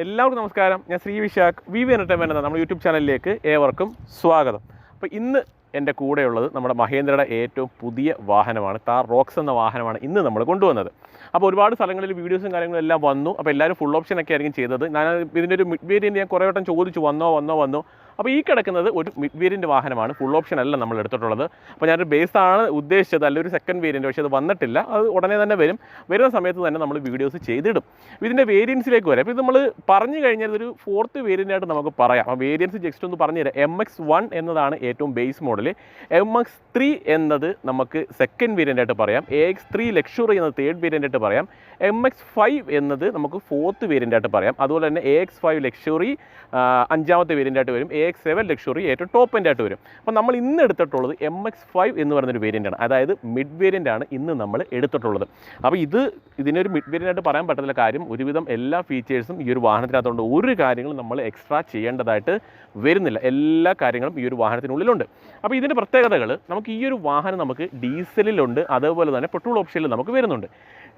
എല്ലാവർക്കും നമസ്കാരം. ഞാൻ ശ്രീ വിശാഖ് വി എൻ്റർടൈൻമെൻറ്റ് എന്ന നമ്മുടെ യൂട്യൂബ് ചാനലിലേക്ക് ഏവർക്കും സ്വാഗതം. അപ്പോൾ ഇന്ന് എൻ്റെ കൂടെയുള്ളത് നമ്മുടെ മഹേന്ദ്രയുടെ ഏറ്റവും പുതിയ വാഹനമാണ്. താർ റോക്സ് എന്ന വാഹനമാണ് ഇന്ന് നമ്മൾ കൊണ്ടുവന്നത്. അപ്പോൾ ഒരുപാട് സ്ഥലങ്ങളിൽ വീഡിയോസും കാര്യങ്ങളും എല്ലാം വന്നു. അപ്പോൾ എല്ലാവരും ഫുൾ ഓപ്ഷനൊക്കെ ആയിരിക്കും ചെയ്തത്. ഞാൻ ഇതിൻ്റെ ഒരു മിഡ് വേരിയൻറ്റ് ഞാൻ കുറേ വട്ടം ചോദിച്ചു വന്നോ. അപ്പോൾ ഈ കിടക്കുന്നത് ഒരു മിഡ് വേരിയൻറ്റ് വാഹനമാണ്, ഫുൾ ഓപ്ഷൻ അല്ല നമ്മൾ എടുത്തിട്ടുള്ളത്. അപ്പോൾ ഞാനൊരു ബേസാണ് ഉദ്ദേശിച്ചത്, അല്ല ഒരു സെക്കൻഡ് വേരിയൻറ്റ്. പക്ഷേ അത് വന്നിട്ടില്ല, അത് ഉടനെ തന്നെ വരുന്ന സമയത്ത് തന്നെ നമ്മൾ വീഡിയോസ് ചെയ്തിടും. ഇതിൻ്റെ വേരിയൻസിലേക്ക് വരാം. അപ്പോൾ ഇത് നമ്മൾ പറഞ്ഞു കഴിഞ്ഞാൽ ഇതൊരു ഫോർത്ത് വേരിയൻ്റായിട്ട് നമുക്ക് പറയാം. ആ വേരിയൻസ് ജസ്റ്റ് ഒന്ന് പറഞ്ഞു തരാം. MX1 എന്നതാണ് ഏറ്റവും ബേസ് മോഡൽ, MX3 എന്നത് നമുക്ക് സെക്കൻഡ് വേരിയൻ്റായിട്ട് പറയാം, AX3 ലക്ഷറി എന്നത് തേർഡ് വേരിയൻ്റായിട്ട് പറയാം, MX5 എന്നത് നമുക്ക് ഫോർത്ത് വേരിയൻ്റായിട്ട് പറയാം. അതുപോലെ തന്നെ AX5 ലക്ഷറി അഞ്ചാമത്തെ വേരിയൻ്റായിട്ട് വരും, AX7 ലക്ഷറി ഏറ്റവും ടോപ്പ് എൻഡായിട്ട് വരും. അപ്പോൾ നമ്മൾ ഇന്ന് എടുത്തിട്ടുള്ളത് MX5 എന്ന് പറയുന്നൊരു വേരിയൻ്റാണ്, അതായത് മിഡ് വേരിയൻ്റാണ് ഇന്ന് നമ്മൾ എടുത്തിട്ടുള്ളത്. അപ്പോൾ ഇതിനൊരു മിഡ് വേരിയൻ്റായിട്ട് പറയാൻ പറ്റുന്ന കാര്യം, ഒരുവിധം എല്ലാ ഫീച്ചേഴ്സും ഈ ഒരു വാഹനത്തിനകത്തുകൊണ്ട് ഒരു കാര്യങ്ങളും നമ്മൾ എക്സ്ട്രാ ചെയ്യേണ്ടതായിട്ട് വരുന്നില്ല. എല്ലാ കാര്യങ്ങളും ഈ ഒരു വാഹനത്തിനുള്ളിലുണ്ട്. അപ്പോൾ ഇതിൻ്റെ പ്രത്യേകതകൾ, നമുക്ക് ഈ ഒരു വാഹനം നമുക്ക് ഡീസലിലുണ്ട്, അതേപോലെ തന്നെ പെട്രോൾ ഓപ്ഷനിൽ നമുക്ക് വരുന്നുണ്ട്.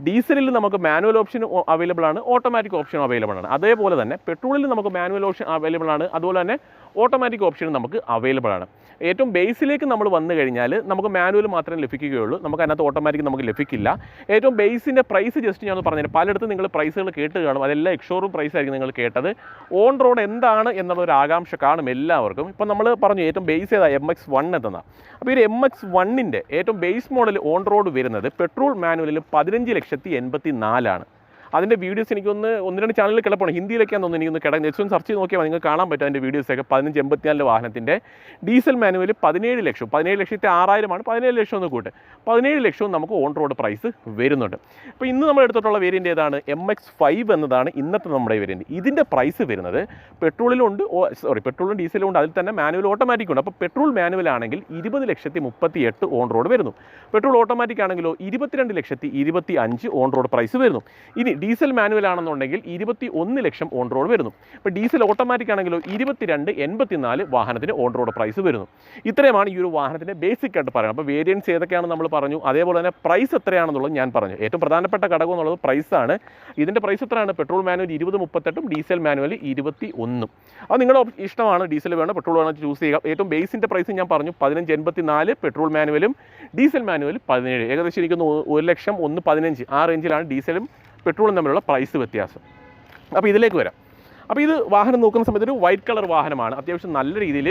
ഡീസലിൽ നമുക്ക് മാനുവൽ ഓപ്ഷൻ അവൈലബിൾ ആണ്, ഓട്ടോമാറ്റിക് ഓപ്ഷൻ അവൈലബിൾ ആണ്. അതേപോലെ തന്നെ പെട്രോളിൽ നമുക്ക് മാനുവൽ ഓപ്ഷൻ അവൈലബിൾ ആണ്, അതുപോലെ തന്നെ ഓട്ടോമാറ്റിക് ഓപ്ഷൻ നമുക്ക് അവൈലബിൾ ആണ്. ഏറ്റവും ബേസിലേക്ക് നമ്മൾ വന്നു കഴിഞ്ഞാൽ നമുക്ക് മാനുവൽ മാത്രമേ ലഭിക്കുകയുള്ളൂ, നമുക്ക് അതിനകത്ത് ഓട്ടോമാറ്റിക് നമുക്ക് ലഭിക്കില്ല. ഏറ്റവും ബേസിൻ്റെ പ്രൈസ് ജസ്റ്റ് ഞാൻ പറഞ്ഞുതരാം. പലയിടത്തും നിങ്ങൾ പ്രൈസുകൾ കേട്ട് കാണും, അതെല്ലാം എക്സ്ഷോറൂം പ്രൈസ് ആയിരിക്കും നിങ്ങൾ കേട്ടത്. ഓൺ റോഡ് എന്താണ് എന്നുള്ളൊരു ആകാംക്ഷ കാണും എല്ലാവർക്കും. ഇപ്പം നമ്മൾ പറഞ്ഞു ഏറ്റവും ബേസ് ചെയ്ത MX1 എന്നതാണ്. അപ്പോൾ ഈ ഒരു MX1ൻ്റെ ഏറ്റവും ബേസ് മോഡൽ ഓൺ റോഡ് വരുന്നത് പെട്രോൾ മാനുവലിൽ 15,84,000 അതിൻ്റെ വീഡിയോസ് എനിക്കൊന്ന് 1-2 ചാനലിൽ കിടപ്പാണ്, ഹിന്ദിയിലൊക്കെയാണ് തോന്നുന്നു. എനിക്കൊന്ന് നെക്സ്റ്റ് ഒന്ന് സെർച്ച് ചെയ്ത് നോക്കിയാൽ നിങ്ങൾക്ക് കാണാൻ പറ്റും അതിൻ്റെ വീഡിയോസൊക്കെ. 1584 വാഹനത്തിൻ്റെ ഡീസൽ മാനുവൽ 17 ലക്ഷം, 17,06,000 17 ലക്ഷം ഒന്ന് കൂട്ട്, 17 ലക്ഷവും നമുക്ക് ഓൺ റോഡ് പ്രൈസ് വരുന്നുണ്ട്. അപ്പോൾ ഇന്ന് നമ്മൾ എടുത്തിട്ടുള്ള വേരിയൻ്റ് ഏതാണ്? MX5 എന്നതാണ് ഇന്നത്തെ നമ്മുടെ വേരിയൻ്റ്. ഇതിൻ്റെ പ്രൈസ് വരുന്നത് പെട്രോളിലുണ്ട്, പെട്രോളും ഡീസലും ഉണ്ട്, അതിൽ തന്നെ മാനുവൽ ഓട്ടോമാറ്റിക് ഉണ്ട്. അപ്പോൾ പെട്രോൾ മാനുവൽ ആണെങ്കിൽ 20,38,000 ഓൺ റോഡ് വരുന്നു. പെട്രോൾ ഓട്ടോമാറ്റിക് ആണെങ്കിലോ 22,25,000 ഓൺ റോഡ് പ്രൈസ് വരുന്നു. ഇനി ഡീസൽ മാനുവൽ ആണെന്നുണ്ടെങ്കിൽ 21 ലക്ഷം ഓൺ റോഡ് വരുന്നു. ഇപ്പോൾ ഡീസൽ ഓട്ടോമാറ്റിക് ആണെങ്കിലോ 22,84,000 വാഹനത്തിന് ഓൺ റോഡ് പ്രൈസ് വരുന്നു. ഇത്രയുമാണ് ഈ ഒരു വാഹനത്തിൻ്റെ ബേസിക് ആയിട്ട് പറയുന്നത്. അപ്പോൾ വേരിയൻസ് ഏതൊക്കെയാണെന്ന് നമ്മൾ പറഞ്ഞു, അതേപോലെ തന്നെ പ്രൈസ് എത്രയാണെന്നുള്ളത് ഞാൻ പറഞ്ഞു. ഏറ്റവും പ്രധാനപ്പെട്ട ഘടകം എന്നുള്ളത് പ്രൈസാണ്. ഇതിൻ്റെ പ്രൈസ് എത്രയാണ്? Petrol manual 20,38,000, diesel manual 21,000. അത് നിങ്ങളുടെ ഇഷ്ടമാണ്, ഡീസൽ വേണം പെട്രോൾ വേണം ചൂസ് ചെയ്യുക. ഏറ്റവും ബേസിൻ്റെ പ്രൈസ് ഞാൻ പറഞ്ഞു 15,84,000 പെട്രോൾ മാനുവലും, ഡീസൽ മാനുവൽ 17. ഏകദേശം എനിക്കൊന്ന് 1,01,15 ആ റേഞ്ചിലാണ് ഡീസലും പെട്രോളും തമ്മിലുള്ള പ്രൈസ് വ്യത്യാസം. അപ്പോൾ ഇതിലേക്ക് വരാം. അപ്പോൾ ഇത് വാഹനം നോക്കുന്ന സമയത്ത് ഒരു വൈറ്റ് കളർ വാഹനമാണ്. അത്യാവശ്യം നല്ല രീതിയിൽ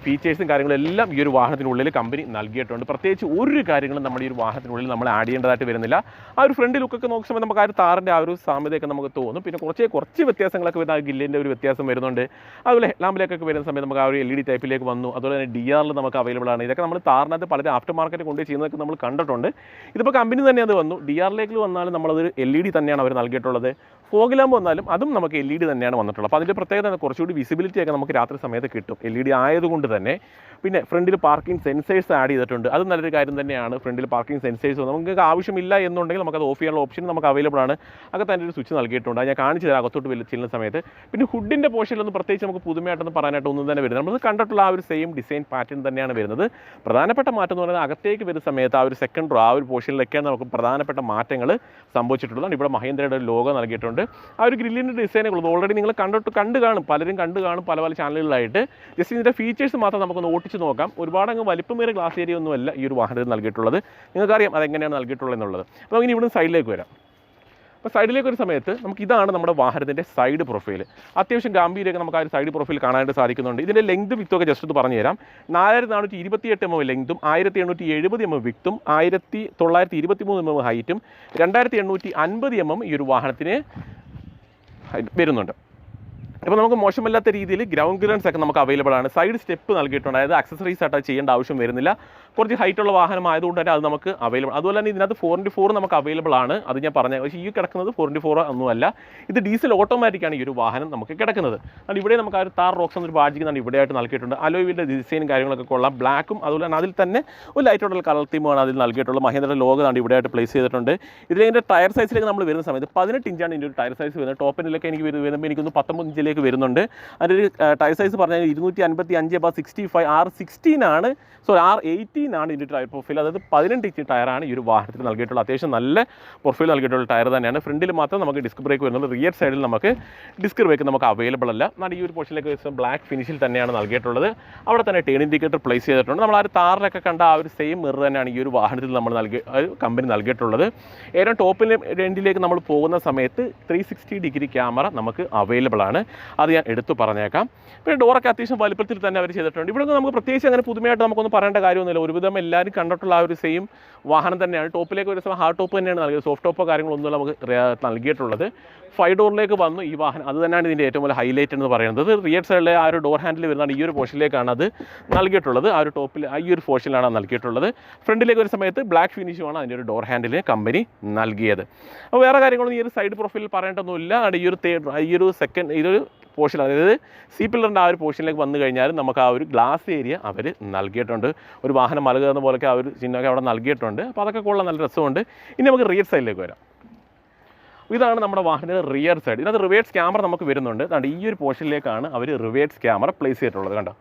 ഫീച്ചേഴ്സും കാര്യങ്ങളും എല്ലാം ഈ ഒരു വാഹനത്തിനുള്ളിൽ കമ്പനി നൽകിയിട്ടുണ്ട്. പ്രത്യേകിച്ച് ഒരു കാര്യങ്ങളും നമ്മുടെ ഈ ഒരു വാഹനത്തിനുള്ളിൽ നമ്മൾ ആഡ് ചെയ്യേണ്ടതായിട്ട് വരുന്നില്ല. ആ ഒരു ഫ്രണ്ട് ലുക്കൊക്കെ നോക്കുന്ന സമയത്ത് നമുക്ക് ആ ഒരു താറിൻ്റെ ആ ഒരു സാമ്യതയൊക്കെ നമുക്ക് തോന്നും. പിന്നെ കുറച്ച് വ്യത്യാസങ്ങളൊക്കെ വരുന്ന ആ ഗില്ലിൻ്റെ ഒരു വ്യത്യാസം വരുന്നുണ്ട്. അതുപോലെ ലാമ്പിലേക്കൊക്കെ വരുന്ന സമയത്ത് നമുക്ക് ആ ഒരു LED ടൈപ്പിലേക്ക് വന്നു. അതുപോലെ തന്നെ DR നമുക്ക് അവൈലബിൾ ആണ്. ഇതൊക്കെ നമ്മൾ താറിനകത്ത് പലരും ആഫ്റ്റർ മാർക്കറ്റ് കൊണ്ട് ചെയ്യുന്നതൊക്കെ നമ്മൾ കണ്ടിട്ടുണ്ട്. ഇതിപ്പോൾ കമ്പനി തന്നെ അത് വന്നു. DR വന്നാലും നമ്മളതൊരു LED തന്നെയാണ് അവർ നൽകിയിട്ടുള്ളത്. ഫോഗ് ലാമ്പ് വന്നാലും അതും നമുക്ക് LED തന്നെയാണ് വന്നിട്ടുള്ളത്. അപ്പോൾ അതിൻ്റെ പ്രത്യേകത കുറച്ചുകൂടി വിസിബിലിറ്റി ഒക്കെ നമുക്ക് രാത്രി സമയത്ത് കിട്ടും, LED ആയതുകൊണ്ട് തന്നെ. പിന്നെ ഫ്രണ്ടിൽ പാർക്കിംഗ് സെൻസേഴ്സ് ആഡ് ചെയ്തിട്ടുണ്ട്, അത് നല്ലൊരു കാര്യം തന്നെയാണ്. ഫ്രണ്ടിൽ പാർക്കിംഗ് സെൻസേഴ്സ് നമുക്ക് ആവശ്യമില്ല എന്നുണ്ടെങ്കിൽ നമുക്കത് ഓഫ് ചെയ്യാനുള്ള ഓപ്ഷൻ നമുക്ക് അവൈലബിൾ ആണ്. അകത്ത് തന്നെ ഒരു സ്വിച്ച് നൽകിയിട്ടുണ്ട്, അത് ഞാൻ കാണിച്ചു തരാം അകത്തോട്ട് ചെല്ലുന്ന സമയത്ത്. പിന്നെ ഹുഡിൻ്റെ പോർഷനിലൊന്നും പ്രത്യേകിച്ച് നമുക്ക് പുതുമയായിട്ടൊന്നും പറയാനായിട്ട് ഒന്നും തന്നെ വരുന്നത്, നമ്മൾ കണ്ടിട്ടുള്ള ആ ഒരു സെയിം ഡിസൈൻ പാറ്റേൺ തന്നെയാണ് വരുന്നത്. പ്രധാനപ്പെട്ട മാറ്റം എന്ന് പറയുന്നത് അകത്തേക്ക് വരുന്ന സമയത്ത് ആ ഒരു സെക്കൻഡ് റോ ആ ഒരു പോർഷനിലൊക്കെയാണ് നമുക്ക് പ്രധാനപ്പെട്ട മാറ്റങ്ങൾ സംഭവിച്ചിട്ടുള്ളതാണ്. ഇവിടെ മഹേന്ദ്രയുടെ ഒരു ലോഗോ നൽകിയിട്ടുണ്ട്. ആ ഒരു ഗ്രില്ലിൻ്റെ ഡിസൈനുകൾ ഓൾറെഡി നിങ്ങൾ കണ്ടു കാണും, പലരും കണ്ടു കാണും പല ചാനലുകളിലായിട്ട്. ജസ്റ്റ് ഇതിൻ്റെ ഫീച്ചേഴ്സ് മാത്രം നമുക്കൊന്ന് ഓട്ടിച്ച് നോക്കാം. ഒരുപാട് അങ്ങ് വലിപ്പമേറിയ ഗ്ലാസ് ഏരിയ ഒന്നുമല്ല ഈ ഒരു വാഹനത്തിൽ നൽകിയിട്ടുള്ളത്. നിങ്ങൾക്കറിയാം അതെങ്ങനെയാണ് നൽകിയിട്ടുള്ളത് എന്നുള്ളത്. അപ്പോൾ നമുക്ക് ഇവിടുന്ന് സൈഡിലേക്ക് വരാം. അപ്പോൾ സൈഡിലേക്ക് ഒരു സമയത്ത് നമുക്ക് ഇതാണ് നമ്മുടെ വാഹനത്തിൻ്റെ സൈഡ് പ്രൊഫൈൽ. അത്യാവശ്യം ഗാംഭീര്യമൊക്കെ നമുക്ക് ആ ഒരു സൈഡ് പ്രൊഫൈൽ കാണാനായിട്ട് സാധിക്കുന്നുണ്ട്. ഇതിൻ്റെ ലെങ്ത് വിത്തൊക്കെ ജസ്റ്റ് ഒന്ന് പറഞ്ഞു തരാം. 4,428 mm ലെങ്തും 1,870 mm വിക്തും 1,923 mm ഹൈറ്റും 2,850 mm ഈ ഒരു വാഹനത്തിന് വരുന്നുണ്ട്. അപ്പോൾ നമുക്ക് മോശമില്ലാത്ത രീതിയിൽ ഗ്രൗണ്ട് ക്ലിയറൻസ് ഒക്കെ നമുക്ക് അവൈലബിൾ ആണ്. സൈഡ് സ്റ്റെപ്പ് നൽകിയിട്ടുണ്ട്, അതായത് അക്സസറീസ് ആയിട്ട് ചെയ്യേണ്ട ആവശ്യം വരുന്നില്ല. കുറച്ച് ഹൈറ്റുള്ള വാഹനം ആയതുകൊണ്ട് തന്നെ അത് നമുക്ക് അവൈലബിൾ. അതുപോലെ തന്നെ ഇതിനകത്ത് 4x4 നമുക്ക് അവൈലബിൾ ആണ്, അത് ഞാൻ പറഞ്ഞത്. പക്ഷേ ഈ കിടക്കുന്നത് 4x4 ഒന്നുമല്ല, ഇത് ഡീസൽ ഓട്ടോമാറ്റിക്കാണ് ഈ ഒരു വാഹനം നമുക്ക് കിടക്കുന്നത്. അതുകൊണ്ട് ഇവിടെ നമുക്ക് ആ ഒരു താർ റോക്സ് എന്നൊരു ബാഡ്ജിങ് ഇവിടെയായിട്ട് നൽകിയിട്ടുണ്ട്. അലോയിൻ്റെ ഡിസൈനും കാര്യങ്ങളൊക്കെ കൊള്ളാം, ബ്ലാക്കും. അതുപോലെ തന്നെ അതിൽ തന്നെ ഒരു ലൈറ്റുള്ള കളർ തീമാണ് അതിൽ നൽകിയിട്ടുള്ളത്. മഹേന്ദ്രയുടെ ലോഗോ ഇവിടെയായിട്ട് പ്ലേസ് ചെയ്തിട്ടുണ്ട്. ഇതിൻ്റെ ടയർ സൈസിലേക്ക് നമ്മൾ വരുന്ന സമയത്ത് 18 ഇഞ്ചാണ് ഇതിൻ്റെ ഒരു ടയർ സൈസ് വരുന്നത്. ടോപ്പ് എൻഡിലൊക്കെ എനിക്ക് വരുമ്പോൾ എനിക്കൊന്ന് 19 ഇഞ്ചിലേക്ക് പോർഷനിലേക്ക് വരുന്നുണ്ട്. അതിൻ്റെ ഒരു ടയർ സൈസ് പറഞ്ഞാൽ 255/65 R16 ആണ്, സോറി R18 ആണ് ഇതിൻ്റെ ടയർ പ്രൊഫൈൽ. അതായത് 18 ഇഞ്ച് ടയറാണ് ഈ ഒരു വാഹനത്തിൽ നൽകിയിട്ടുള്ളത്. അത്യാവശ്യം നല്ല പ്രൊഫൈൽ നൽകിയിട്ടുള്ള ടയർ തന്നെയാണ്. ഫ്രണ്ടിൽ മാത്രം നമുക്ക് ഡിസ്ക് ബ്രേക്ക് വരുന്നുള്ളൂ. റിയർ സൈഡിൽ നമുക്ക് ഡിസ്ക് ബ്രേക്ക് നമുക്ക് അവൈലബിൾ അല്ല. എന്നാൽ ഈ ഒരു പോർഷനിലേക്ക് വെച്ചാൽ ബ്ലാക്ക് ഫിനിഷിൽ തന്നെയാണ് നൽകിയിട്ടുള്ളത്. അവിടെ തന്നെ ടേൺ ഇൻഡിക്കേറ്റർ പ്ലേസ് ചെയ്തിട്ടുണ്ട്. നമ്മൾ ആ ഒരു താറിലൊക്കെ കണ്ട ആ ഒരു സെയിം മിറർ തന്നെയാണ് ഈ ഒരു വാഹനത്തിൽ നമ്മൾ കമ്പനി നൽകിയിട്ടുള്ളത്. ഏറ്റവും ടോപ്പിൽ എൻഡിലേക്ക് നമ്മൾ പോകുന്ന സമയത്ത് 360 ഡിഗ്രി ക്യാമറ നമുക്ക് അവൈലബിൾ ആണ്. അത് ഞാൻ എടുത്തു പറഞ്ഞേക്കാം. പിന്നെ ഡോറൊക്കെ അത്യാവശ്യം വലുപ്പത്തിൽ തന്നെ അവർ ചെയ്തിട്ടുണ്ട്. ഇവിടെ നമുക്ക് പ്രത്യേകിച്ച് അങ്ങനെ പുതുമയായിട്ട് നമുക്കൊന്നും പറയേണ്ട കാര്യമൊന്നുമില്ല. ഒരുവിധം എല്ലാവരും കണ്ടിട്ടുള്ള ആ ഒരു സെയിം വാഹനം തന്നെയാണ്. ടോപ്പിലേക്ക് ഒരു ഹാർഡ് ടോപ്പ് തന്നെയാണ് നൽകിയത്. സോഫ്റ്റ് ടോപ്പോ കാര്യങ്ങളൊന്നും നമുക്ക് നൽകിയിട്ടുള്ളത്. 5 ഡോറിലേക്ക് വന്നു ഈ വാഹനം. അത് തന്നെയാണ് ഇതിൻ്റെ ഏറ്റവും വലിയ ഹൈലൈറ്റ് എന്ന് പറയുന്നത്. റിയർ സൈഡിലെ ആ ഒരു ഡോർ ഹാൻഡിൽ വരുന്നതാണ് ഈ ഒരു പോർഷനിലേക്കാണ് അത് നൽകിയിട്ടുള്ളത്. ആ ഒരു ടോപ്പിൽ ഈ ഒരു പോർഷനിലാണ് നൽകിയിട്ടുള്ളത്. ഫ്രണ്ടിലേക്ക് ഒരു സമയത്ത് ബ്ലാക്ക് ഫിനിഷുമാണ് അതിൻ്റെ ഒരു ഡോർ ഹാൻഡിൽ കമ്പനി നൽകിയത്. അപ്പോൾ വേറെ കാര്യങ്ങളൊന്നും ഈ ഒരു സൈഡ് പ്രൊഫൈലിൽ പറയേണ്ടതൊന്നുമില്ല. ഈ ഒരു സെക്കൻഡ് ഇതൊരു പോർഷൻ, അതായത് സി പില്ലറിൻ്റെ ആ ഒരു പോർഷനിലേക്ക് വന്നു കഴിഞ്ഞാൽ നമുക്ക് ആ ഒരു ഗ്ലാസ് ഏരിയ അവർ നൽകിയിട്ടുണ്ട്. ഒരു വാഹനം മലകുന്ന പോലൊക്കെ ആ ഒരു ചിഹ്നമൊക്കെ അവിടെ നൽകിയിട്ടുണ്ട്. അപ്പോൾ അതൊക്കെ കൊള്ളാൻ നല്ല രസമുണ്ട്. ഇനി നമുക്ക് റിയർ സൈഡിലേക്ക് വരാം. ഇതാണ് നമ്മുടെ വാഹനത്തിൻ്റെ റിയർ സൈഡ്. ഇതിനകത്ത് റിവേഴ്സ് ക്യാമറ നമുക്ക് വരുന്നുണ്ട്. അതുകൊണ്ട് ഈ ഒരു പോർഷനിലേക്കാണ് അവർ റിവേഴ്സ് ക്യാമറ പ്ലേസ് ചെയ്തിട്ടുള്ളത്. കണ്ടോ,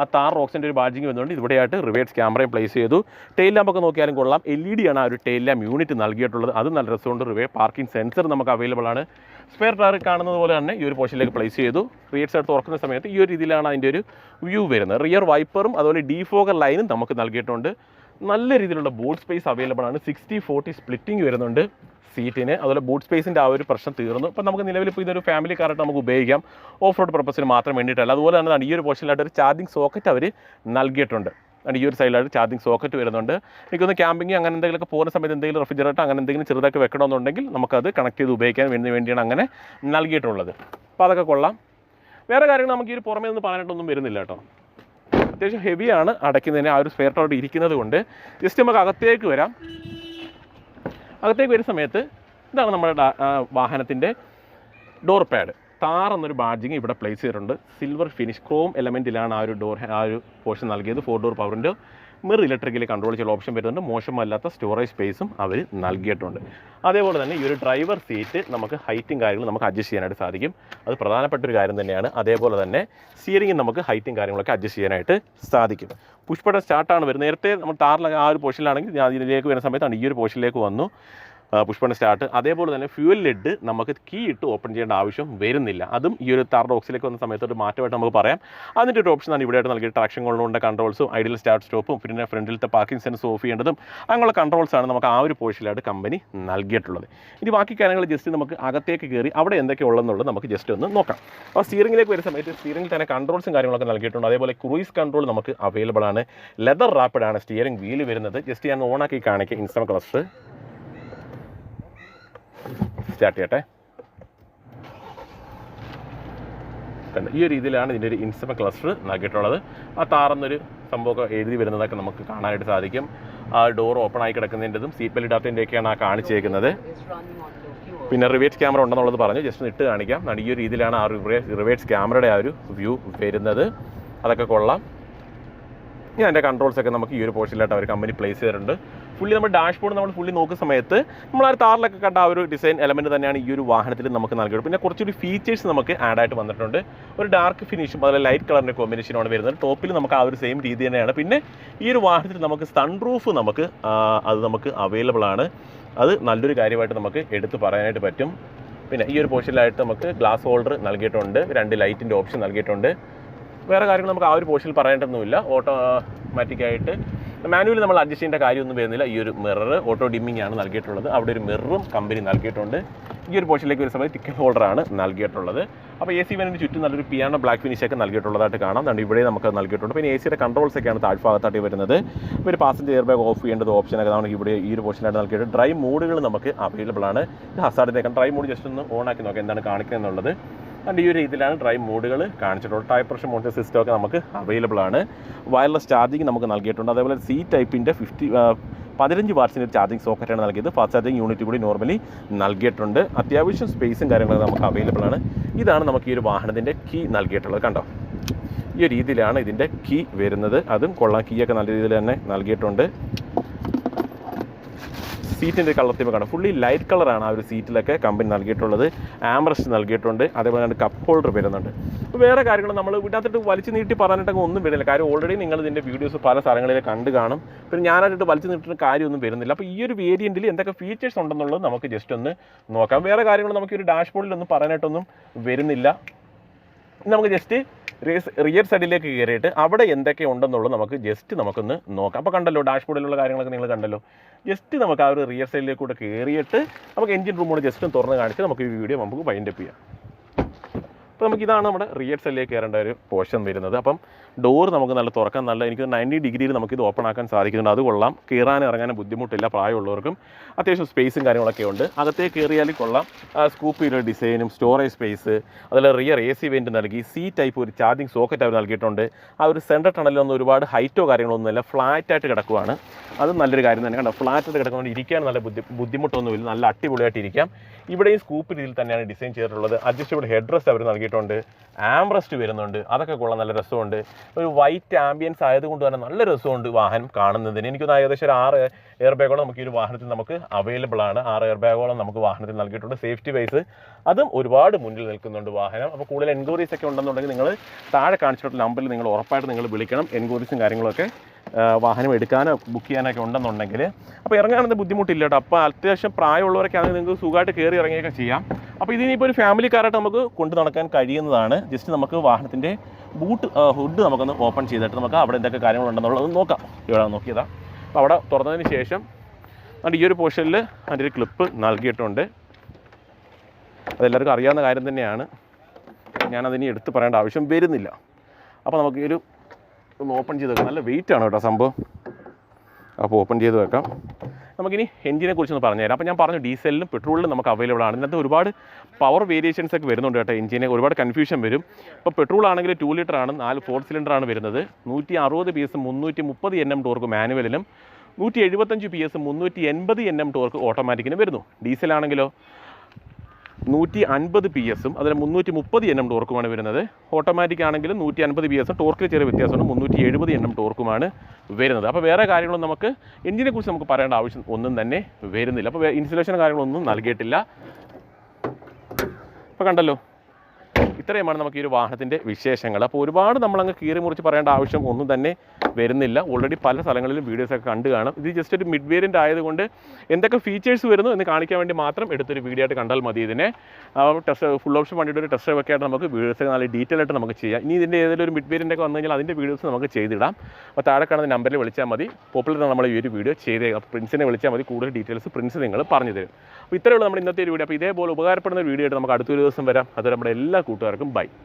ആ താർ റോക്സിൻ്റെ ഒരു ബാഡ്ജിങ് വരുന്നുണ്ട്. ഇവിടെയായിട്ട് റിവേഴ്സ് ക്യാമറയും പ്ലേസ് ചെയ്തു. ടെയിൽ ലാമ്പൊക്കെ നോക്കിയാലും കൊള്ളാം. LED ആണ് ആ ഒരു ടെയിൽ ലാമ്പ് യൂണിറ്റ് നൽകിയിട്ടുള്ളത്. അത് നല്ല രസമുണ്ട്. റിവേഴ്സ് പാർക്കിംഗ് സെൻസർ നമുക്ക് അവൈലബിൾ ആണ്. സ്പെയർ ടയർ കാണുന്നത് പോലെ തന്നെ ഈ ഒരു പോർഷനിലേക്ക് പ്ലേസ് ചെയ്തു. റിയർ സൈഡ് തുറക്കുന്ന സമയത്ത് ഈ ഒരു രീതിയിലാണ് അതിൻ്റെ ഒരു വ്യൂ വരുന്നത്. റിയർ വൈപ്പറും അതുപോലെ ഡീഫോഗർ ലൈനും നമുക്ക് നൽകിയിട്ടുണ്ട്. നല്ല രീതിയിലുള്ള ബൂട്ട് സ്പേസ് അവൈലബിൾ ആണ്. 60/40 സ്പ്ലിറ്റിംഗ് വരുന്നുണ്ട് സീറ്റിന്. അതുപോലെ ബൂട്ട് സ്പേസിൻ്റെ ആ ഒരു പ്രശ്നം തീർന്നു. അപ്പോൾ നമുക്ക് നിലവിൽ ഇപ്പോൾ ഇതൊരു ഫാമിലി കാറായിട്ട് നമുക്ക് ഉപയോഗിക്കാം, ഓഫ് റോഡ് പർപ്പസിന് മാത്രം വേണ്ടിയിട്ടല്ല. അതുപോലെ തന്നെ ഈ ഒരു പോർഷനിലായിട്ട് ഒരു ചാർജിങ് സോക്കറ്റ് അവർ നൽകിയിട്ടുണ്ട്. ഈ ഒരു സൈഡിലായിട്ട് ചാർജിങ് സോക്കറ്റ് വരുന്നുണ്ട്. എനിക്കൊന്ന് ക്യാമ്പിങ് അങ്ങനെ എന്തെങ്കിലുമൊക്കെ പോകുന്ന സമയത്ത് എന്തെങ്കിലും റെഫ്രിജറേറ്റർ അങ്ങനെ എന്തെങ്കിലും ചെറുതായിട്ട് വെക്കണമെന്നുണ്ടെങ്കിൽ നമുക്കത് കണക്ട് ചെയ്ത് ഉപയോഗിക്കാൻ വേണ്ടിയാണ് അങ്ങനെ നൽകിയിട്ടുള്ളത്. അപ്പോൾ അതൊക്കെ കൊള്ളാം. വേറെ കാര്യങ്ങൾ നമുക്ക് ഈ ഒരു പുറമേ നിന്ന് പറയാനായിട്ടൊന്നും വരുന്നില്ല കേട്ടോ. അത്യാവശ്യം ഹെവിയാണ് അടയ്ക്കുന്നതിന്. ആ ഒരു സ്പെയർ ടയർ ഇരിക്കുന്നത് കൊണ്ട് ജസ്റ്റ് നമുക്ക് അകത്തേക്ക് വരാം. അകത്തേക്ക് വരുന്ന സമയത്ത് ഇതാണ് നമ്മുടെ വാഹനത്തിൻ്റെ ഡോർ പാഡ്. താർ എന്നൊരു ബാഡ്ജിങ് ഇവിടെ പ്ലേസ് ചെയ്തിട്ടുണ്ട്. സിൽവർ ഫിനിഷ് ക്രോം എലമെൻറ്റിലാണ് ആ ഒരു പോർഷൻ നൽകിയത്. 4 ഡോർ പവറിൻ്റെ മിറർ ഇലക്ട്രിക്കലി കൺട്രോൾ ചെയ്യുന്ന ഓപ്ഷൻ വരുന്നുണ്ട്. മോശമല്ലാത്ത സ്റ്റോറേജ് സ്പേസും അവർ നൽകിയിട്ടുണ്ട്. അതേപോലെ തന്നെ ഈ ഒരു ഡ്രൈവർ സീറ്റ് നമുക്ക് ഹൈറ്റും കാര്യങ്ങളും നമുക്ക് അഡ്ജസ്റ്റ് ചെയ്യാനായിട്ട് സാധിക്കും. അത് പ്രധാനപ്പെട്ട ഒരു കാര്യം തന്നെയാണ്. അതേപോലെ തന്നെ സ്റ്റിയറിംഗ് നമുക്ക് ഹൈറ്റും കാര്യങ്ങളൊക്കെ അഡ്ജസ്റ്റ് ചെയ്യാനായിട്ട് സാധിക്കും. പുഷ് ബട്ടൺ സ്റ്റാർട്ടാണ് വരുന്നത്. നേരത്തെ നമ്മൾ താറിൽ ആ ഒരു പോർഷനിലാണെങ്കിൽ ഞാൻ ഇതിലേക്ക് വരുന്ന സമയത്താണ് ഈ ഒരു പോർഷനിലേക്ക് വന്നു പുഷ് ബട്ടൺ സ്റ്റാർട്ട്. അതേപോലെ തന്നെ ഫ്യൂൽ ലിഡ് നമുക്ക് കീ ഇട്ട് ഓപ്പൺ ചെയ്യേണ്ട ആവശ്യം വരുന്നില്ല. അതും ഈ ഒരു താർ ബോക്സിലേക്ക് വന്ന സമയത്ത് ഒരു മാറ്റമായിട്ട് നമുക്ക് പറയാം. അതിൻ്റെ ഒരു ഓപ്ഷനാണ് ഇവിടെയായിട്ട് നൽകിയ ട്രാക്ഷൻ കൺട്രോളിൻ്റെ കൺട്രോൾസും ഐഡിയൽ സ്റ്റാർട്ട് സ്റ്റോപ്പും പിന്നെ ഫ്രണ്ടിലത്തെ പാർക്കിംഗ് സെൻസ് ഓഫ് ചെയ്യേണ്ടതും അങ്ങനെയുള്ള കൺട്രോൾസാണ് നമുക്ക് ആ ഒരു പോർഷനിലായിട്ട് കമ്പനി നൽകിയിട്ടുള്ളത്. ഇനി ബാക്കി കാര്യങ്ങൾ ജസ്റ്റ് നമുക്ക് അകത്തേക്ക് കയറി അവിടെ എന്തൊക്കെ ഉള്ളതെന്നുള്ളത് നമുക്ക് ജസ്റ്റ് ഒന്ന് നോക്കാം. അപ്പോൾ സ്റ്റിയറിംഗിലേക്ക് വരുന്ന സമയത്ത് സ്റ്റിയറിംഗിൽ തന്നെ കൺട്രോൾസും കാര്യങ്ങളൊക്കെ നൽകിയിട്ടുണ്ട്. അതേപോലെ ക്രൂയിസ് കൺട്രോൾ നമുക്ക് അവൈലബിൾ ആണ്. ലെതർ റാപ്പിഡാണ് സ്റ്റിയറിംഗ് വീല് വരുന്നത്. ജസ്റ്റ് ഞാൻ ഓണാക്കി കാണിക്കാം. ഇൻസ്ട്രുമെന്റ് ക്ലസ്റ്റർ സ്റ്റാർട്ട് ചെയ്യട്ടെ. ഈ ഒരു രീതിയിലാണ് ഇതിൻ്റെ ഒരു ഇൻസ്ട്രുമെന്റ് ക്ലസ്റ്റർ നൽകിയിട്ടുള്ളത്. ആ താറന്നൊരു സംഭവമൊക്കെ എഴുതി വരുന്നതൊക്കെ നമുക്ക് കാണാനായിട്ട് സാധിക്കും. ആ ഡോർ ഓപ്പൺ ആയി കിടക്കുന്നതിൻ്റെതും സീറ്റ് ബെൽറ്റ് ഇടാത്തതിൻ്റെയൊക്കെയാണ് ആ കാണിച്ചേക്കുന്നത്. പിന്നെ റിവേഴ്സ് ക്യാമറ ഉണ്ടെന്നുള്ളത് പറഞ്ഞു. ജസ്റ്റ് ഒന്ന് ഇട്ട് കാണിക്കാം. ഈ ഒരു രീതിയിലാണ് ആ റിവേഴ്സ് ക്യാമറയുടെ ആ ഒരു വ്യൂ വരുന്നത്. അതൊക്കെ കൊള്ളാം. ഇനി അതിൻ്റെ കൺട്രോൾസൊക്കെ നമുക്ക് ഈ ഒരു പോർഷനിലായിട്ട് അവർ കമ്പനി പ്ലേസ് ചെയ്തിട്ടുണ്ട്. ഫുള്ളി നമ്മൾ ഡാഷ്ബോർഡ് നമ്മൾ ഫുള്ളി നോക്കുന്ന സമയത്ത് നമ്മൾ ആ താറിലൊക്കെ കണ്ട ആ ഒരു ഡിസൈൻ എലമെൻറ്റ് തന്നെയാണ് ഈ ഒരു വാഹനത്തിൽ നമുക്ക് നൽകിയത്. പിന്നെ കുറച്ചൊരു ഫീച്ചേഴ്സ് നമുക്ക് ആഡ് ആയിട്ട് വന്നിട്ടുണ്ട്. ഒരു ഡാർക്ക് ഫിനിഷും അതുപോലെ ലൈറ്റ് കളറിൻ്റെ കോമ്പിനേഷനാണ് വരുന്നത്. ടോപ്പിൽ നമുക്ക് ആ ഒരു സെയിം രീതി തന്നെയാണ്. പിന്നെ ഈ ഒരു വാഹനത്തിൽ നമുക്ക് സൺറൂഫ് നമുക്ക് അവൈലബിൾ ആണ്. അത് നല്ലൊരു കാര്യമായിട്ട് നമുക്ക് എടുത്ത് പറയാനായിട്ട് പറ്റും. പിന്നെ ഈ ഒരു പോർഷനിലായിട്ട് നമുക്ക് ഗ്ലാസ് ഹോൾഡർ നൽകിയിട്ടുണ്ട്. 2 ലൈറ്റിൻ്റെ ഓപ്ഷൻ നൽകിയിട്ടുണ്ട്. വേറെ കാര്യങ്ങൾ നമുക്ക് ആ ഒരു പോർഷനിൽ പറയേണ്ടതൊന്നുമില്ല. ഓട്ടോമാറ്റിക്കായിട്ട് മാനുവലി നമ്മൾ അഡ്ജസ്റ്റ് ചെയ്യേണ്ട കാര്യമൊന്നും വരുന്നില്ല. ഈ ഒരു മിറർ ഓട്ടോ ഡിമ്മിങ് ആണ് നൽകിയിട്ടുള്ളത്. അവിടെ ഒരു മിററും കമ്പനി നൽകിയിട്ടുണ്ട്. ഈ ഒരു പോർഷനിലേക്ക് ഒരു സമയത്ത് ടിക്കറ്റ് ഹോൾഡറാണ് നൽകിയിട്ടുള്ളത്. അപ്പോൾ AC വേനലിന് ചുറ്റും നല്ലൊരു പിയാനോ ബ്ലാക്ക് ഫിനിഷൊക്കെ നൽകിയിട്ടുള്ളതായിട്ട് കാണാം. അതുകൊണ്ട് ഇവിടെ നമുക്ക് നൽകിയിട്ടുണ്ട്. പിന്നെ AC കൺട്രോൾസൊക്കെയാണ് താഴ്ഭാഗത്തായിട്ട് വരുന്നത്. ഇപ്പോൾ ഒരു പാസഞ്ചർ എയർ ബാഗ് ഓഫ് ചെയ്യേണ്ടത് ഓപ്ഷനൊക്കെ നമുക്ക് ഇവിടെ ഈ ഒരു പോർഷനായിട്ട് നൽകിയിട്ട് ഡ്രൈവ് മോഡുകൾ നമുക്ക് അവൈലബിൾ ആണ്. ഹസാർഡിൻ്റെ ഡ്രൈവ് മോഡ് ജസ്റ്റ് ഒന്ന് ഓൺ ആക്കി നോക്കാം എന്താണ് കാണിക്കുന്നത് എന്നുള്ളത്. അതുകൊണ്ട് ഈ ഒരു രീതിയിലാണ് ഡ്രൈവ് മോഡുകൾ കാണിച്ചിട്ടുള്ളത്. ടയർ പ്രഷർ മോണിറ്റർ സിസ്റ്റം ഒക്കെ നമുക്ക് അവൈലബിൾ ആണ്. വയർലെസ് ചാർജിങ് നമുക്ക് നൽകിയിട്ടുണ്ട്. അതേപോലെ C ടൈപ്പിൻ്റെ 15 വാട്ട്സിൻ്റെ ചാർജിങ് സോക്കറ്റാണ് നൽകിയത്. ഫാസ്റ്റ് ചാർജിങ് യൂണിറ്റ് കൂടി നോർമലി നൽകിയിട്ടുണ്ട്. അത്യാവശ്യം സ്പേസും കാര്യങ്ങളൊക്കെ നമുക്ക് അവൈലബിൾ ആണ്. ഇതാണ് നമുക്ക് ഈ ഒരു വാഹനത്തിൻ്റെ കീ നൽകിയിട്ടുള്ളത്. കണ്ടോ, ഈ ഒരു രീതിയിലാണ് ഇതിൻ്റെ കീ വരുന്നത്. അതും കൊള്ളാം. കീയൊക്കെ നല്ല രീതിയിൽ തന്നെ നൽകിയിട്ടുണ്ട്. സീറ്റിൻ്റെ കളർ തീം കാണാം. ഫുള്ളി ലൈറ്റ് കളറാണ് ആ ഒരു സീറ്റിലൊക്കെ കമ്പനി നൽകിയിട്ടുള്ളത്. ആംബ്രസ്റ്റ് നൽകിയിട്ടുണ്ട്. അതേപോലെ തന്നെ കപ്പ് ഹോൾഡർ വരുന്നുണ്ട്. അപ്പോൾ വേറെ കാര്യങ്ങൾ നമ്മൾ ഇതിനകത്തിട്ട് വലിച്ചു നീട്ടി പറയാനായിട്ടൊക്കെ ഒന്നും വരുന്നില്ല. കാര്യം ഓൾറെഡി നിങ്ങൾ ഇതിൻ്റെ വീഡിയോസ് പല സ്ഥലങ്ങളിലെ കണ്ടു കാണും. പിന്നെ ഞാനായിട്ട് വലിച്ചു നീട്ടിയിട്ട് കാര്യമൊന്നും വരുന്നില്ല. അപ്പോൾ ഈ ഒരു വേരിയൻറ്റിൽ എന്തൊക്കെ ഫീച്ചേഴ്സ് ഉണ്ടെന്നുള്ളത് നമുക്ക് ജസ്റ്റ് ഒന്ന് നോക്കാം. വേറെ കാര്യങ്ങൾ നമുക്ക് ഈ ഒരു ഡാഷ്ബോർഡിലൊന്നും പറയാനായിട്ടൊന്നും വരുന്നില്ല. നമുക്ക് ജസ്റ്റ് റിയർ സൈഡിലേക്ക് കയറിയിട്ട് അവിടെ എന്തൊക്കെ ഉണ്ടെന്നുള്ളത് നമുക്കൊന്ന് നോക്കാം. അപ്പോൾ കണ്ടല്ലോ ഡാഷ്ബോർഡിലുള്ള കാര്യങ്ങളൊക്കെ നിങ്ങൾ കണ്ടല്ലോ. ജസ്റ്റ് നമുക്ക് ആ ഒരു റിയർ സൈഡിലേക്ക് കൂടെ കയറിയിട്ട് നമുക്ക് എഞ്ചിൻ റൂമോട് ജസ്റ്റ് തുറന്ന് കാണിച്ച് നമുക്ക് ഈ വീഡിയോ നമുക്ക് വൈൻഡപ്പ് ചെയ്യാം. അപ്പോൾ നമുക്കിതാണ് നമ്മുടെ റിയർ സൈഡിലേക്ക് കയറേണ്ട ഒരു പോർഷൻ വരുന്നത്. അപ്പം ഡോർ നമുക്ക് നല്ല തുറക്കാൻ എനിക്ക് 90 ഡിഗ്രിയിൽ നമുക്കിത് ഓപ്പൺ ആക്കാൻ സാധിക്കുന്നുണ്ട്. അത് കൊള്ളാം. കയറാനും ഇറങ്ങാനും ബുദ്ധിമുട്ടില്ല. പ്രായമുള്ളവർക്കും അത്യാവശ്യം സ്പേസും കാര്യങ്ങളൊക്കെ ഉണ്ട്. അകത്തേക്ക് കയറിയാൽ കൊള്ളാം. സ്കൂപ്പിയുടെ ഡിസൈനും സ്റ്റോറേജ് സ്പേസ്, അതുപോലെ റിയർ AC വെൻറ്റ് നൽകി. ടൈപ്പ് ഒരു ചാർജിങ് സോക്കറ്റ് അവർ നൽകിയിട്ടുണ്ട്. ആ ഒരു സെൻറ്റർ ടണലൊന്നും ഒരുപാട് ഹൈറ്റോ കാര്യങ്ങളൊന്നുമില്ല. ഫ്ലാറ്റായിട്ട് കിടക്കുവാണ്. അത് നല്ലൊരു കാര്യം തന്നെ. കണ്ടോ, ഫ്ലാറ്റായിട്ട് കിടക്കുന്നതുകൊണ്ട് ഇരിക്കാൻ നല്ല ബുദ്ധിമുട്ടൊന്നുമില്ല. നല്ല അടിപൊളിയായിട്ട് ഇരിക്കാം. ഇവിടെയും സ്കൂപ്പ് രീതിയിൽ തന്നെയാണ് ഡിസൈൻ ചെയ്തിട്ടുള്ളത്. അഡ്ജസ്റ്റബിൾ ഹെഡ് റെസ്റ്റ് അവർ നൽകിയിട്ടുണ്ട്. ആംബ്രസ്റ്റ് വരുന്നുണ്ട്. അതൊക്കെ കൊള്ളാം. നല്ല രസമുണ്ട്. ഒരു വൈറ്റ് ആംബിയൻസ് ആയതുകൊണ്ട് തന്നെ നല്ല രസമുണ്ട് വാഹനം കാണുന്നതിന്. എനിക്കൊന്ന് ഏകദേശം ഒരു 6 എയർ ബാഗോളം നമുക്ക് ഈ ഒരു വാഹനത്തിൽ നമുക്ക് അവൈലബിൾ ആണ്. 6 എയർ ബാഗോളം നമുക്ക് വാഹനത്തിൽ നൽകിയിട്ടുണ്ട്. സേഫ്റ്റി വൈസ് അതും ഒരുപാട് മുന്നിൽ നിൽക്കുന്നുണ്ട് വാഹനം. അപ്പോൾ കൂടുതൽ എൻക്വയറീസ് ഒക്കെ ഉണ്ടെന്നുണ്ടെങ്കിൽ നിങ്ങൾ താഴെ കാണിച്ചിട്ടുള്ള നമ്പറിൽ നിങ്ങൾ ഉറപ്പായിട്ട് നിങ്ങൾ വിളിക്കണം. എൻക്വയറീസും കാര്യങ്ങളൊക്കെ വാഹനം എടുക്കാനോ ബുക്ക് ചെയ്യാനൊക്കെ ഉണ്ടെന്നുണ്ടെങ്കിൽ. അപ്പോൾ ഇറങ്ങാനൊന്നും ബുദ്ധിമുട്ടില്ല കേട്ടോ. അപ്പോൾ അത്യാവശ്യം പ്രായമുള്ളവരൊക്കെ ആണെങ്കിൽ നിങ്ങൾക്ക് സുഖമായിട്ട് കയറി ഇറങ്ങിയൊക്കെ ചെയ്യാം. അപ്പോൾ ഇതിനിപ്പോൾ ഒരു ഫാമിലി കാറായിട്ട് നമുക്ക് കൊണ്ടു നടക്കാൻ കഴിയുന്നതാണ്. ജസ്റ്റ് നമുക്ക് വാഹനത്തിൻ്റെ ഹുഡ് നമുക്കൊന്ന് ഓപ്പൺ ചെയ്തിട്ട് നമുക്ക് അവിടെ എന്തൊക്കെ കാര്യങ്ങളുണ്ടെന്നുള്ളത് നോക്കാം. ഇവിടെ നോക്കിയതാ. അപ്പോൾ അവിടെ തുറന്നതിന് ശേഷം ഈ ഒരു പോർഷനിൽ അതിൻ്റെ ഒരു ക്ലിപ്പ് നൽകിയിട്ടുണ്ട്. അതെല്ലാവർക്കും അറിയാവുന്ന കാര്യം തന്നെയാണ്. ഞാനതിനി എടുത്ത് പറയേണ്ട ആവശ്യം വരുന്നില്ല. അപ്പോൾ നമുക്ക് ഈ ഒരു ഒന്ന് ഓപ്പൺ ചെയ്ത് വെക്കാം. നല്ല വെയിറ്റ് ആണ് കേട്ടോ സംഭവം. അപ്പോൾ ഓപ്പൺ ചെയ്ത് വെക്കാം. നമുക്കിനി എഞ്ചിനെ കുറിച്ചൊന്ന് പറഞ്ഞുതരാം. അപ്പോൾ ഞാൻ പറഞ്ഞു ഡീസലിലും പെട്രോളിലും നമുക്ക് അവൈലബിൾ ആണ്. ഇതിനകത്ത് ഒരുപാട് പവർ വേരിയേഷൻസ് ഒക്കെ വരുന്നുണ്ട് കേട്ടോ. എഞ്ചിനെ ഒരുപാട് കൺഫ്യൂഷൻ വരും. ഇപ്പോൾ പെട്രോൾ ആണെങ്കിൽ 2 ലിറ്റർ ആണ്, 4 സിലിണ്ടറാണ് വരുന്നത്. 160 PS 330 Nm ടോർക്ക് മാനുവലിലും 175 PS 380 Nm ടോർക്ക് ഓട്ടോമാറ്റിക്കിനും വരുന്നു. ഡീസലാണെങ്കിലോ 150 PS അതിൽ 330 Nm ടോർക്കുമാണ് വരുന്നത്. ഓട്ടോമാറ്റിക് ആണെങ്കിൽ 150 PS ടോർക്കിൽ ചെറിയ വ്യത്യാസമുണ്ട്. 370 Nm ടോർക്കുമാണ് വരുന്നത്. അപ്പോൾ വേറെ കാര്യങ്ങളൊന്നും നമുക്ക് എഞ്ചിനെ കുറിച്ച് നമുക്ക് പറയേണ്ട ആവശ്യം ഒന്നും തന്നെ വരുന്നില്ല. അപ്പോൾ ഇൻസുലേഷൻ കാര്യങ്ങളൊന്നും നൽകിയിട്ടില്ല. അപ്പോൾ കണ്ടല്ലോ, ഇത്രയുമാണ് നമുക്ക് ഈ ഒരു വാഹനത്തിൻ്റെ വിശേഷങ്ങൾ. അപ്പോൾ ഒരുപാട് നമ്മളങ്ങ് കീറി മുറിച്ച് പറയേണ്ട ആവശ്യം ഒന്നും തന്നെ വരുന്നില്ല. ഓൾറെഡി പല സ്ഥലങ്ങളിലും വീഡിയോസൊക്കെ കണ്ടു കാണും. ഇത് ജസ്റ്റ് ഒരു മിഡ് വേരിയൻ്റ് ആയതുകൊണ്ട് എന്തൊക്കെ ഫീച്ചേഴ്സ് വരുന്നു എന്ന് കാണിക്കാൻ വേണ്ടി മാത്രം എടുത്തൊരു വീഡിയോ ആയിട്ട് കണ്ടാൽ മതി. ഇതിനെ ടെസ്റ്റ് ഫുൾ ഓപ്ഷൻ വണ്ടിയുടെ ഒരു ടെസ്റ്റ് ഒക്കെ ആയിട്ട് നമുക്ക് വീഡിയോസ് നല്ല ഡീറ്റെയിൽ ആയിട്ട് നമുക്ക് ചെയ്യാം. ഇനി ഇതിൻ്റെ ഏതെങ്കിലും ഒരു മിഡ് വേരിയൻ്റ് ഒക്കെ വന്നു കഴിഞ്ഞാൽ അതിൻ്റെ വീഡിയോസ് നമുക്ക് ചെയ്തിടാം. അപ്പോൾ താഴെ കാണുന്ന നമ്പറിൽ വിളിച്ചാൽ മതി. പോപ്പുലർ നമ്മൾ ഈ ഒരു വീഡിയോ ചെയ്തേക്കാം. പ്രിൻസിനെ വിളിച്ചാൽ മതി. കൂടുതൽ ഡീറ്റെയിൽസ് പ്രിൻസ് നിങ്ങൾ പറഞ്ഞു തരും. അപ്പോൾ ഇത്രയുള്ള നമ്മുടെ ഇന്നത്തെ ഒരു വീഡിയോ. അപ്പോൾ ഇതേപോലെ ഉപകാരപ്പെടുന്ന ഒരു വീഡിയോ ആയിട്ട് നമുക്ക് അടുത്തൊരു ദിവസം വരാം. അത് നമ്മുടെ എല്ലാ കൂട്ടുകാർക്കും ബൈ.